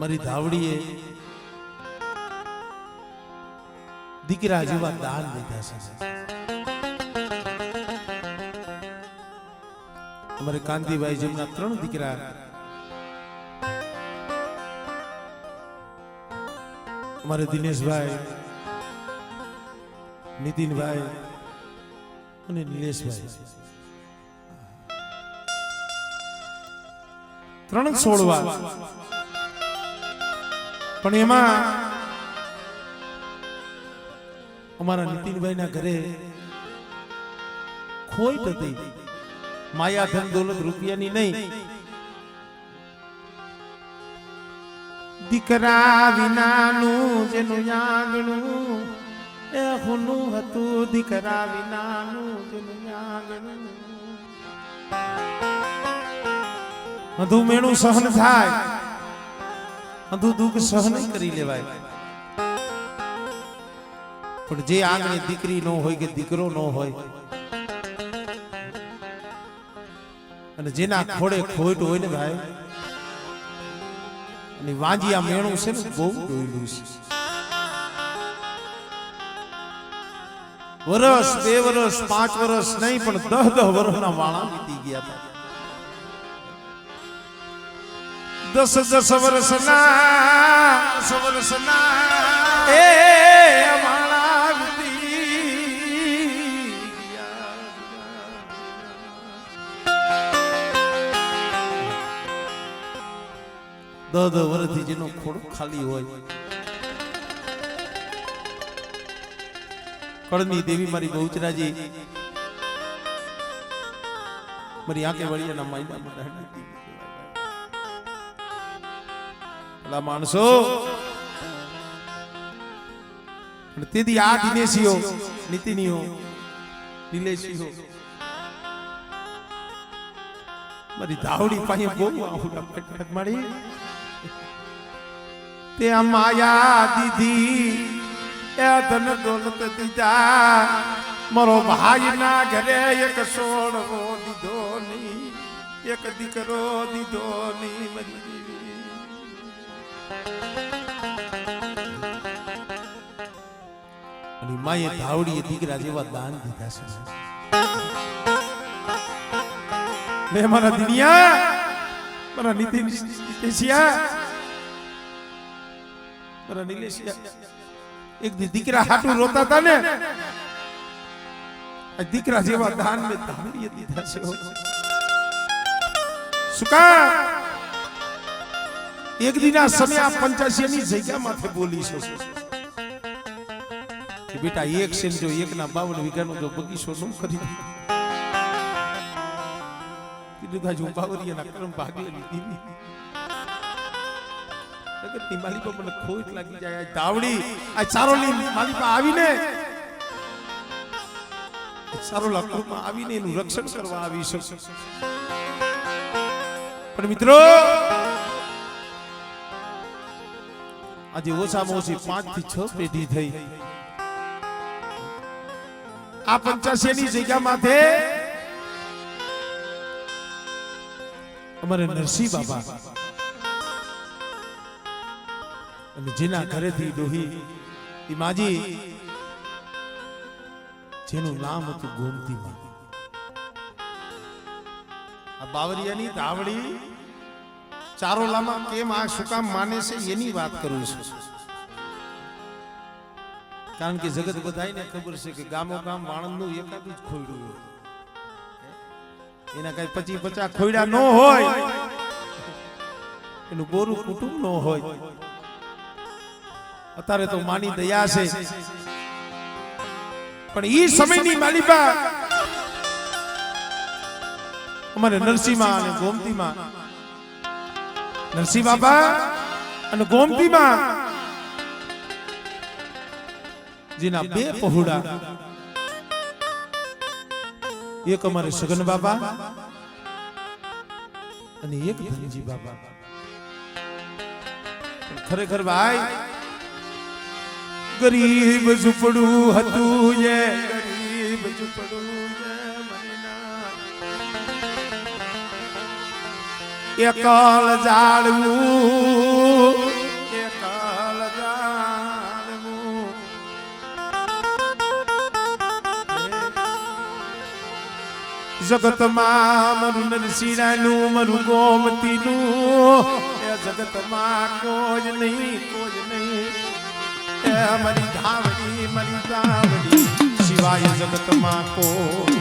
મારી ધાવડીએ દીકરા જેવા દાન દીધા છે. અમારે કાંતિભાઈ જેમના 3 દીકરા, અમારે દિનેશભાઈ, નીતિનભાઈ અને નિલેશભાઈ 3 છોડવા. પણ એમાં અમારા નીતિનભાઈ ના ઘરે ખોટ હતી. માયા ધન દોલત રૂપિયાની નહીં. દીકરા વિનાનું જેનું આંગણું એ હુનું હતું. દીકરા વિનાનું જેનું આંગણું બધું મેણું સહન થાય, બધું દુઃખ સહન કરી લેવાય. પણ જે આંગણે દીકરી નો હોય કે દીકરો નો હોય અને જેના ખોડે ખોટ હોય ને ભાઈ, અને વાંજિયા મેણું છે ને બહુ ડોયલું છે. વર્ષ 2 વર્ષ 5 વર્ષ નહીં પણ 10 વર્ષના વાળા વીતી ગયા હતા. 10 વર્ષના એ વાળા વીતી ગયા. 10 વર્ષથી જેનો ખોડો ખાલી હોય. કળની દેવી મારી બહુચરાજી મારી આંખે વળીના માયના મંડાણી પેલા માણસો. તેથી આ દિનેશીઓ, નીતિનીઓ, નિલેશીઓ મારી ધાવડી પાસે બહુ આહુડા ફટફટ મળી. તે માયા દીધી એ ધન દોલત દીધા. મારો ભાઈ ના ઘરે એક સોળવો દીધો નહીં, એક દીકરો દીધો નહીં. મારી અને માએ ધાવડીએ દીકરા જેવા દાન દીધા છે. મે મારા દિનિયા, મારા નીતિન, મારા નિલેશિયા એક દીકરા હાટું રોતા હતા ને, દીકરા જેવા દાન મેં ધાવડીએ દીધા છે. શું કા એક દિના સમય આ 85 ની જગ્યા માથે બોલી છે કે બેટા એક સેન જો 1 ના 52 વીઘાનો જો બગીચો ન કરી કીધું કે જો બાવરિયાના કર્મ ભાગલે લીધી જગતની માલી પર મને ખોટ લાગી જાય. ધાવડી આ ચારોલી માલી પર આવીને ચારોલા કુળમાં આવીને એનું રક્ષણ કરવા આવી છે. પણ મિત્રો આજે ઓછામાં ઓછી 5 થી 6 પેઢી થઈ. આ 85 ની જગ્યા માથે અમારે નરસિંહ બાબા અને જેના ઘરેથી ડોહી માજી જેનું નામ હતું ગોમતી માં. આ બાવરિયાની ધાવડી ચારોલામાં કેમ આ શું કામ માને છે એની વાત કરું છું. કારણ કે જગત બધાને ખબર છે કે ગામો ગામ વાણંદનું એકાદું જ ખોયડું હોય. એના કઈ 25-50 ખોયડા ન હોય, એનું બોરું કુટુંબ ન હોય. અત્યારે તો માની દયા છે, પણ ઈ સમયની માલિકા અમારે નરસિંહમાં અને ગોમતીમાં, નરસિંહ બાબા અને ગોમતીમાં જેના 2 પહોળા, એક અમારે સગન બાબા અને એક ધનજી બાબા. ખરેખર ભાઈ ગરીબ ઝૂંપડું હતું એ ગરીબ ઝૂંપડું એકલ જાળવું જગતમાં મારું નરસિંહનું મારું ગોમતીનું એ જગતમાં કોઈ નહીં એ મારી ધાવડી સિવાય જગતમાં કોઈ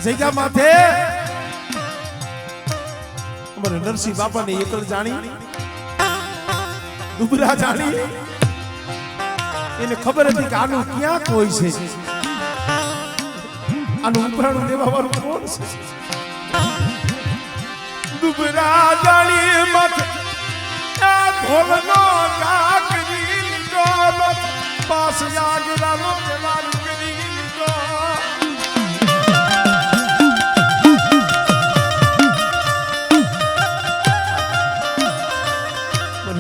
જગ્યા માથે અમારે નરસિંહ બાપા ને એકલ જાણી દુબરા જાણી એને ખબર હતી કે આનું ક્યાં કોઈ છે આનું ઉપરાણું લેવા વાળું કોણ છે દુબરા જાણી માથે ઢોલનો કાકરી લીધો પાસ જાગરાનો જવાન કરી લીધો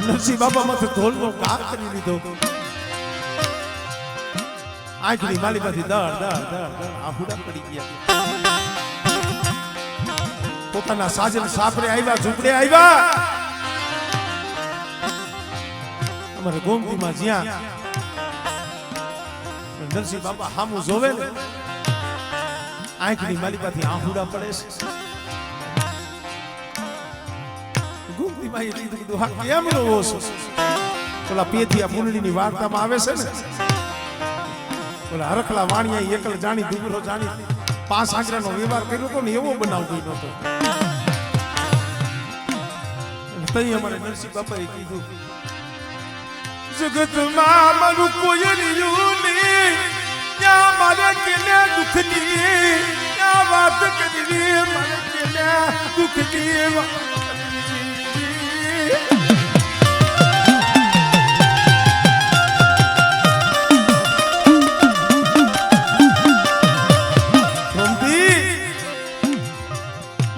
નરસિંહ બાપા માથે ઢોલનો ઘા કરી લીધો આંખની માલીમાંથી દળ આફુડા પડી ગયા પોતાના સાજન સાપરે આવ્યા ઝૂંપડે આવ્યા અમારે ગોમતીમાં જ્યાં નરસિંહ બાપા હામું જોવે ને આંખની માલીમાંથી આફુડા પડે છે ની વાર્તામાં આવે છે ને ઓલા હરખલા વાણિયા એકલ જાણી દુબરો જાણી 5 આંકડાનો વ્યવહાર કર્યો તો ને એવો બનાવ ગયો નતો તઈ અમારે નરસિંહ બાપાએ કીધું જગતમાં મારું કોઈ રહ્યું નહીં ત્યાં મારે કેને દુખની ત્યાં વાત કરી મારે કેને દુખની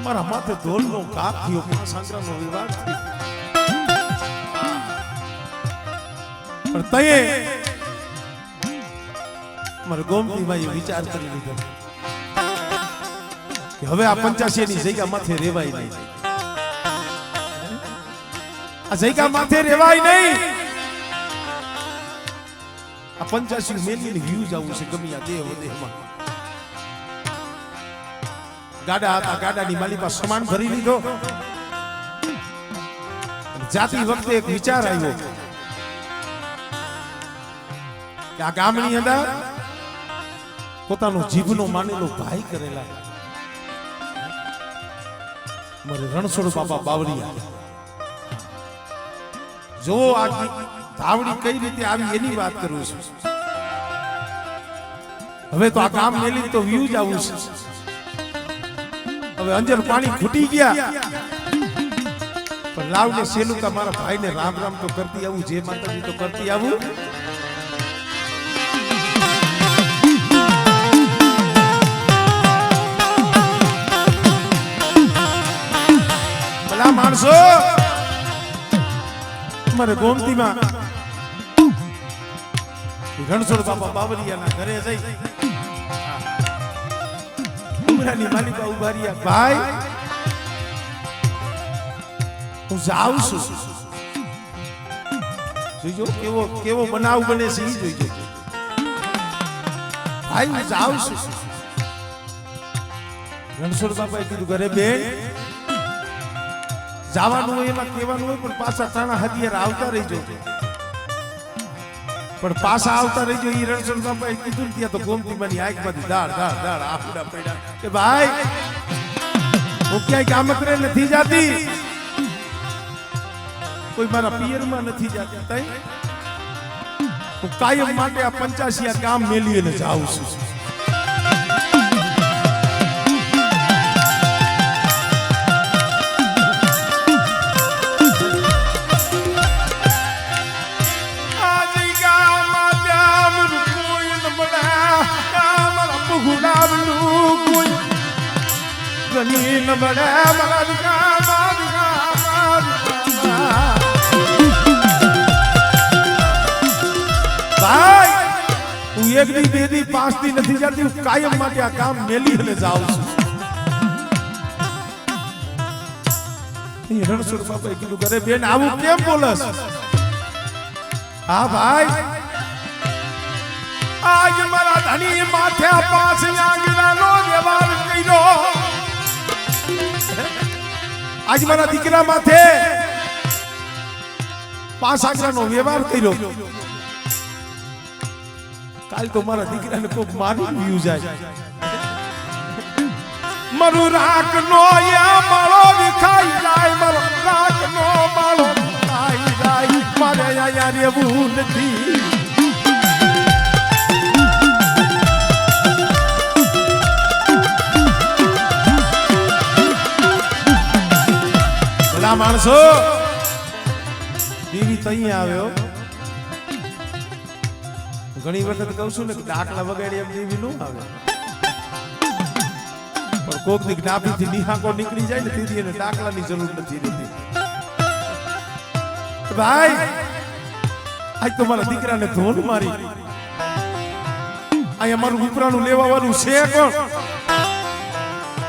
મારા માથે ઢોલનો કાપ થયો સાંકરાનો વિવાદ થયો પણ તયે મારા ગોમતીભાઈએ વિચાર કરી લીધો કે હવે આ 85 ની જગ્યા માથે રેવાય નહીં આ જગ્યા માથે રેવાય નહીં આ 85 મેલીને વ્યૂઝ આવું છે ગમે આ દેહમાં ગાડા હતા ગાડાની માલિકા સામાન ભરી લીધો જાતી વખતે એક વિચાર આવ્યો કે આ ગામની અંદર પોતાનો જીભનો માનેલો ભાઈ કરેલા મારે રણછોડ બાપા બાવળિયા જો આ ધાવડી કઈ રીતે આવી એની વાત કરું છું હવે તો આ ગામ મેલી તો વ્યૂ જ આવું છે હવે અંજર પાણી ખૂટી ગયા પણ લાવને સેલુકા મારા ભાઈને રામ રામ તો કરતી આવું જે માતાજી તો કરતી આવું ભલા માણસો મારે ગોમતીમાં રણછોડ બાપા બાવળિયાના ઘરે જઈ ની માલિકા ઉભા રહ્યા ભાઈ હું જાઉં છું જોઈજો કેવો બનાવ બને છે ઈ જોઈજો ભાઈ હું જાઉં છું રણછોડ બાપાએ કીધું ઘરે બેન જવાનું હોય એમાં કહેવાનું હોય પણ પાછા તાણા હથિયાર આવતા રહીજો પણ પાછા આવતા રહીજો ઈ રણછોડ બાપાએ કીધું ને ત્યાં તો ગોમતીમાંની આંખમાંથી દાળ આફુડા પડ્યા કે ભાઈ હું ક્યાંય કામકરે નથી જાતી કોઈ મારા પિયરમાં નથી જાતી તઈ હું કાયમ માટે આ 85 ગામ મેલીને જાઉં છું બની ન બળે મારા ભાઈ હું એક દી બે દી 5 દી નથી જતી હું કાયમ માટે આ કામ મેલી અને જાઉં છું રણછોડ બાપાએ કીધું કરે બેન આવું કેમ બોલસ હા ભાઈ આજ મારા ધણી માથે 5 આંગળાનો વ્યવહાર કર્યો આજ મારા દીકરા માથે 5 આંગળાનો વ્યવહાર કર્યો કાલ તો મારા દીકરાને કોઈ મારી વ્યુ જાય મારું રાખ નો માળો વિખાઈ જાય મારો રાખ નો માળો વિખાઈ જાય મારે અહીંયા રહેવું નથી ભલા માણસો દેવી તઈ આવ્યો ઘણી વખત કહું છું ને કે ડાકલા વગાડી એમ દેવી નું આવે પણ કોક ની જ્ઞાપી થી નિહાકો નીકળી જાય ને તેથી એને ડાકલાની જરૂર નથી રહેતી ભાઈ આજ તો મારા દીકરાને ધોન મારી અહીંયા મારું ઉપરાનું લેવા વાળું છે કોણ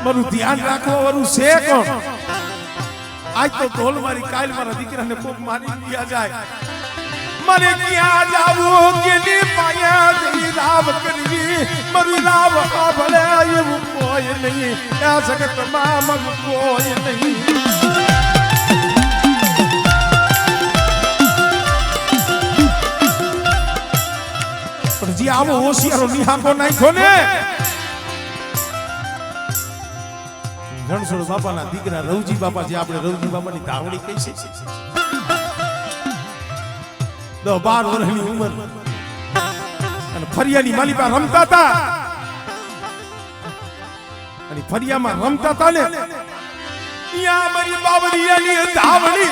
મારું ધ્યાન રાખવા વાળું છે કોણ આજ તો ધોલ મારી કાલ મારા દીકરાને કોક મારી દિયા જાય મને ક્યાં જાવું કેની પાયા જઈ રાવ કરવી મારું રાવ ભલે એવું કોઈ નહીં આ જગતમાં મગ કોઈ નહીં પણ જે આવો હોશિયારો નિહાકો નાખ્યો ને રણછોડ બાપાના દીકરા રવજી બાપા જે આપણે રવજી બાપાની ધાવણી કહી છે 12 વર્ષની ઉંમર અને ફરિયાની માલિકા રમતા હતા અને ફરિયામાં રમતા હતા ને યા મારી બાવરિયાની ધાવણી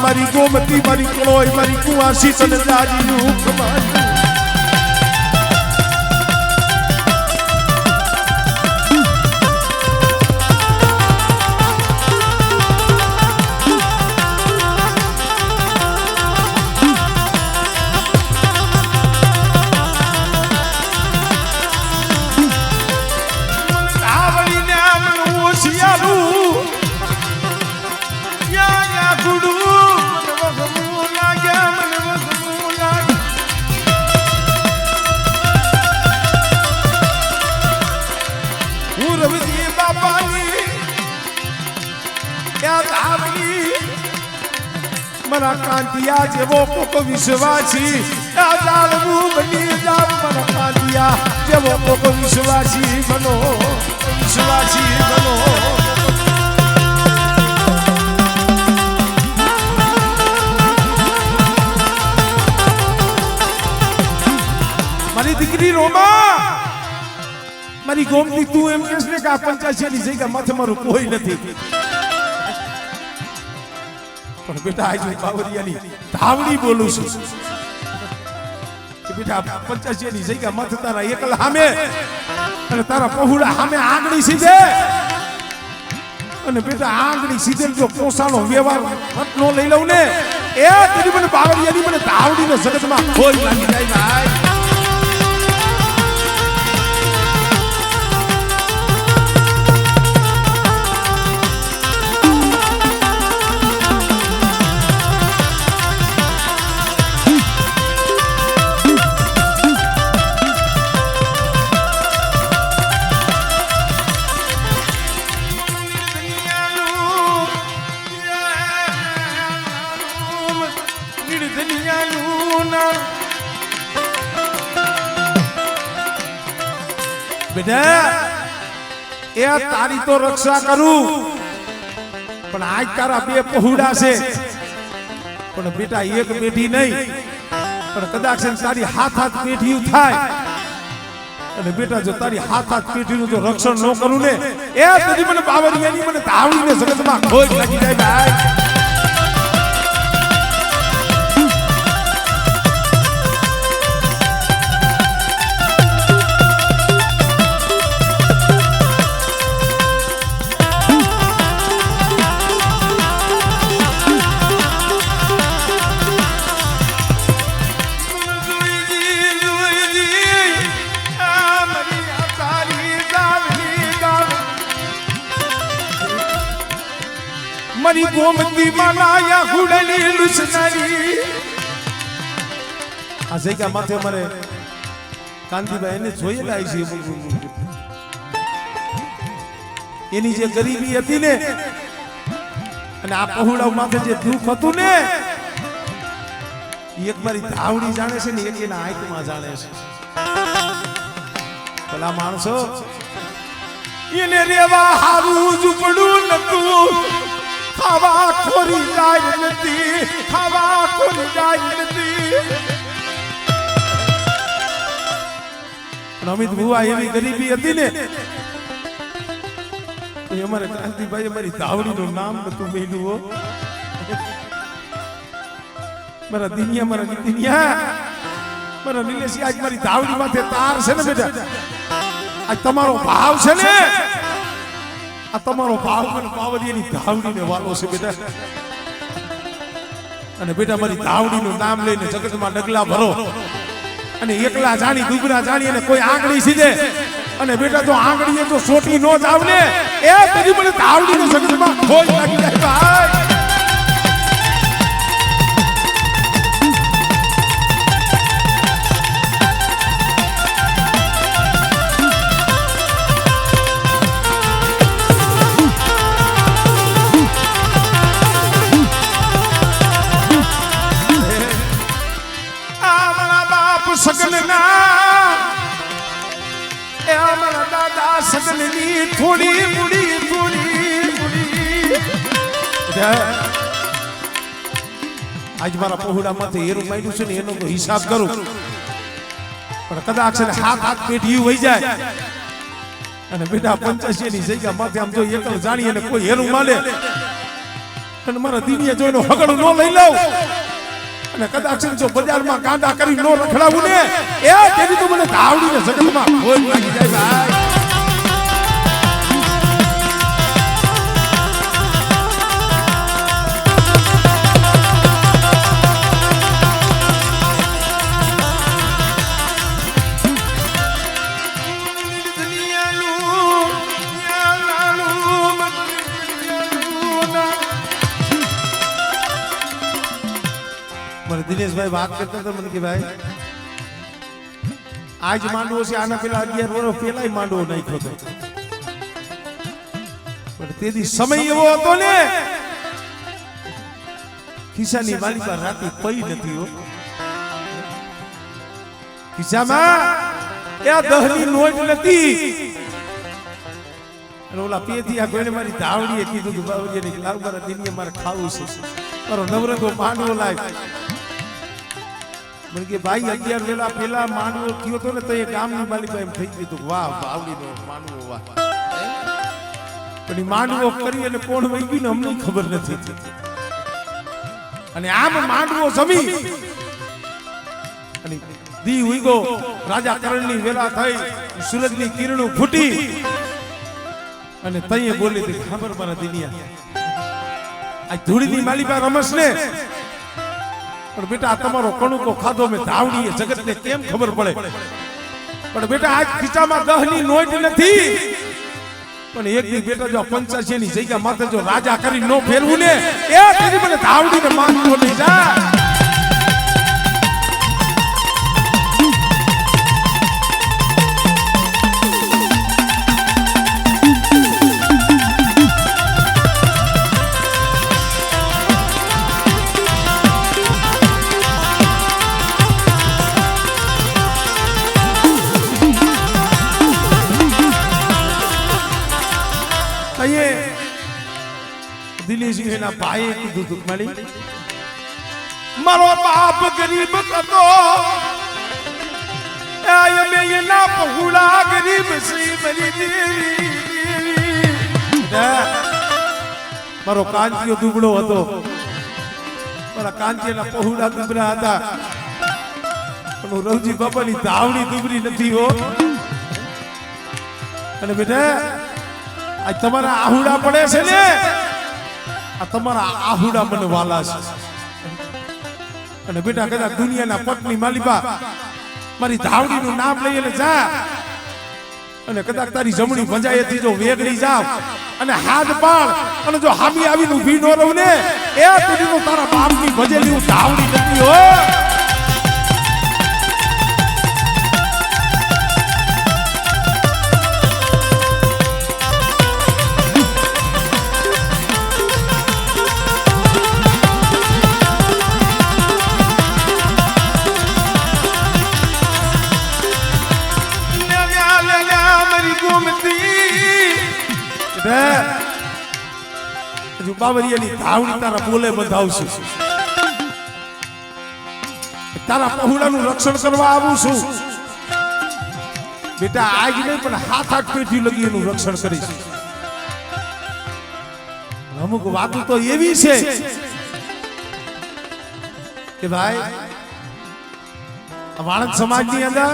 મારી ગોમતી મારી કળોય મારી કુવાસી તને જાજીનું કમાયું મારા કાંતિયા જેવો કોક વિશ્વાસી જાળવું બની જાવ મારા કાંતિયા જેવો કોક વિશ્વાસી બનો વિશ્વાસી બનો મારી દીકરી રોમા મારી ગોમતી તું એમ કહેશ ને કે આ 85 ની જગ્યા માથે મારું કોઈ નથી પણ બેટા આજ બાવરિયાની ધાવણી બોલું છું કે બેટા 85 ની જગ્યા મત તારા એકલ સામે અને તારા પહોળા સામે આંગળી સીધે અને બેટા આંગળી સીધે જો પોસાનો વ્યવહાર નો લઈ લઉં ને એ તેરી મને બાવરિયાની મને ધાવણીનો જગતમાં કોઈ લાગી જાય ભાઈ બેટા એ તારી તો રક્ષા કરું પણ આજ તારા બે પહોળા છે પણ બેટા એક પેઢી નહીં પણ કદાચ તારી હાથ પેઢી થાય અને બેટા જો તારી હાથ પેઢીનું જો રક્ષણ ન કરું ને એ તેથી મને બાવરિયાની મને ધાવડીને જગતમાં ખોજ લાગી જાય ભાઈ મારી ગોમતી માલાયા હુડલી લુસનારી આ જગ્યા માથે મારે કાંતિભાઈ એને જોયેલા છે એની જે ગરીબી હતી ને અને આ પહોળા માથે જે દુઃખ હતું ને એક મારી ધાવડી જાણે છે ને એક એના આંખમાં જાણે છે ભલા માણસો એને રેવા હારું ઝૂપડું નતું ખાવા ખોરી જાય નથી ખાવા ખોરી જાય નથી અમિત ભુવા એવી ગરીબી હતી ને અમારે ક્રાંતિભાઈ અમારી ધાવડીનું નામ નતું મેલું હો મારા દિનિયા મારા દિનિયા મારા નિલેશી આજ મારી ધાવડી માથે તાર છે ને બેટા આજ તમારો ભાવ છે ને આ તમારો ભાવ અને પાવડીની ધાવડીને વાલો છે બેટા અને બેટા મારી ધાવડીનું નામ લઈને જગતમાં ડગલા ભરો અને એકલા જાણી દુબરા જાણી અને કોઈ આંગળી સીધે અને બેટા તો આંગળીએ તો સોટી નો જાવ ને એ તેની મને ધાવડીનો જગતમાં ખોજ લાગી જાય ભાઈ સગનના એ અમારા દાદા સગનની થોડી મુડી આજ મારા પહોળામાંથી હેરું માંડ્યું છે ને એનો હિસાબ કરું પણ કદાચ હાથ પેઢી વહી જાય અને બેટા 85 ની જગ્યા માથે આમ જો એકલ જાણી અને કોઈ હેરું માલે અને મારા દિનિયા જોઈને હગડું ન લઈ લઉં અને કદાચ જો બજારમાં કાંડા કરી નો રખડાવું ને એ તેની તો મને ધાવડીને જગતમાં ખોજ લાગી જાય ભાઈ દિનેશભાઈ વાત કરતા હતા મને કે ભાઈ આજ માંડવો છે આના પેલા 11 વર્ષ પહેલા માંડવો નાખ્યો હતો પણ તેથી સમય એવો હતો ને ખિસ્સાની માલી પર રાતે પઈ નથી હો ખિસ્સામાં એ 10 ની નોટ નથી અને ઓલા પેથી આ કોઈને મારી ધાવડીએ કીધું કે બાવજીને લાવ મારા દિનિયા મારે ખાવું છે મારો નવરંગો માંડવો લાવ મને કે ભાઈ 11 વેલા પેલા માંડવો થયો તો ને તો એ ગામની માલિકા એમ થઈ ગયું વાહ બાવડીનો માંડવો વાહ પણ માંડવો કરી અને કોણ વહી ગયું ને અમને ખબર નથી અને આમ માંડવો જમી અને દી ઉઈગો રાજા કરણની વેલા થઈ સૂરજની કિરણો ફૂટી અને તઈએ બોલી હતી ખબર મારા દિનિયા આ ધૂળીની માલિકા રમસ ને પણ બેટા તમારો કણુકો ખાધો મેં ધાવડીએ જગતને કેમ ખબર પડે પણ બેટા આજ ખીચામાં 10 ની નોટ નથી પણ એક દી બેટા જો 85 ની જગ્યા માથે જો રાજા કરી નો ફેરવું ને એ તેની મને ધાવડીને માંગતો નહીં જા દિનેશજી એના ભાઈએ કીધું તું મારી મારો બાપ ગરીબ હતો અમે એના પહોળા ગરીબ શ્રી મરી દેવી મારો કાંતિયો દુબળો હતો મારા કાંતિયાના પહોળા દુબળા હતા પણ રવજી બાપાની ધાવણી દુબળી નથી હો અને બેટા આ તમારા આહુડા પડે છે ને આ તમારા આહુડા મને વાલા છે અને બેટા કદાચ દુનિયાના પટની માલિબા મારી ધાવડીનું નામ લઈને જા અને કદાચ તારી જમણી ભંજાયેથી જો વેગળી જાવ અને હાથ પાડ અને જો હામી આવીને ઊભી ન રહું ને એ તું તારા બાપની ભજેલી હું ધાવડી નથી હો બાવરિયાની ધાવણી તારા બોલે બંધાવશે તારા પહોળાનું રક્ષણ કરવા આવું છું બેટા આજ નહીં પણ હાથ પેઢી લગી એનું રક્ષણ કરીશ અમુક વાતો તો એવી છે કે ભાઈ વાણંદ સમાજની અંદર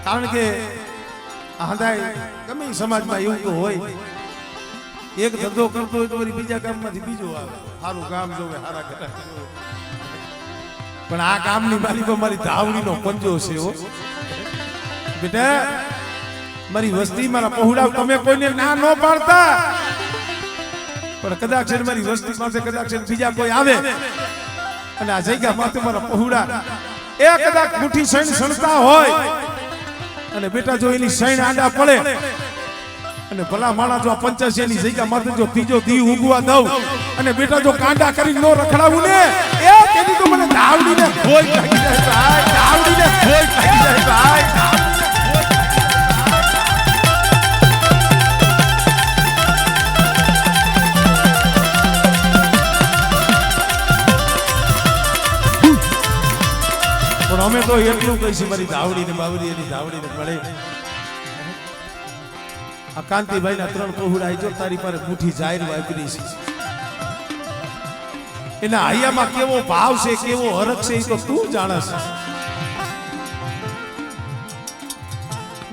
કારણ કે ગમે સમાજમાં એવું તો હોય એક ધંધો કરતો હોય તો બીજા ગામમાંથી બીજો આવે સારું કામ જોવે સારા ઘટા પણ આ કામની માલિકો મારી ધાવણીનો પંજો છે હો બેટા મારી વસ્તી મારા પહોળા તમે કોઈને ના ન પાડતા પણ કદાચ મારી વસ્તી પાસે કદાચ બીજા કોઈ આવે અને આ જગ્યા માથે મારા પહોળા એ કદાચ મુઠ્ઠી સૈણ સણતા હોય અને બેટા જો એની સૈણ આડા પડે અને ભલા માણા જો 85 ની જગ્યા માથે જો ત્રીજો દી ઉગવા દઉં અને બેટા જો કાંડા કરી નો રખડાવું ને એ કેદી તો મને ધાવડીને ખોઈ લાગી જાય ભાઈ ધાવડીને ખોઈ લાગી જાય ભાઈ પણ અમે તો એટલું કહીશું મારી ધાવડીને બાવરીની ધાવડીને મળે આ કાંતિભાઈ ના 3 પહોળા જો તારી પાસે મુઠ્ઠી જાહેર વાપરી છે એના હૈયામાં કેવો ભાવ છે કેવો હરખ છે એ તો તું જાણસ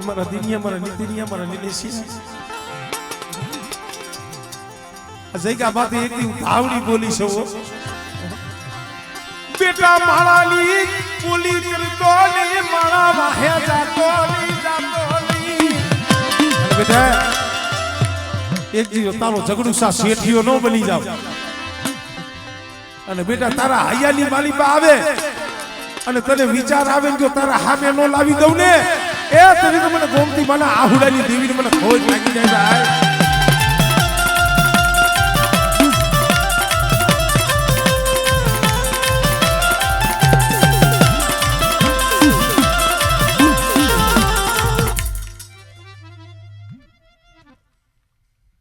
મારા દિનિયા મારા નીતિનિયા મારા નિલેશી આ જગ્યા માંથી એક દી ધાવડી બોલી છે બેટા માળાની બોલી કરતો ને મારા વાહે જાતો ની બેટા એક દિવસ તારો ઝઘડું સા શેઠિયો ન બની જાવ અને બેટા તારા હૈયાની માલિબા આવે અને તને વિચાર આવે જો તારા હામે નો લાવી દઉં ને એ તને તો મને ગોમતી માના આહુડાની દેવીને મને ખોજ લાગી જાય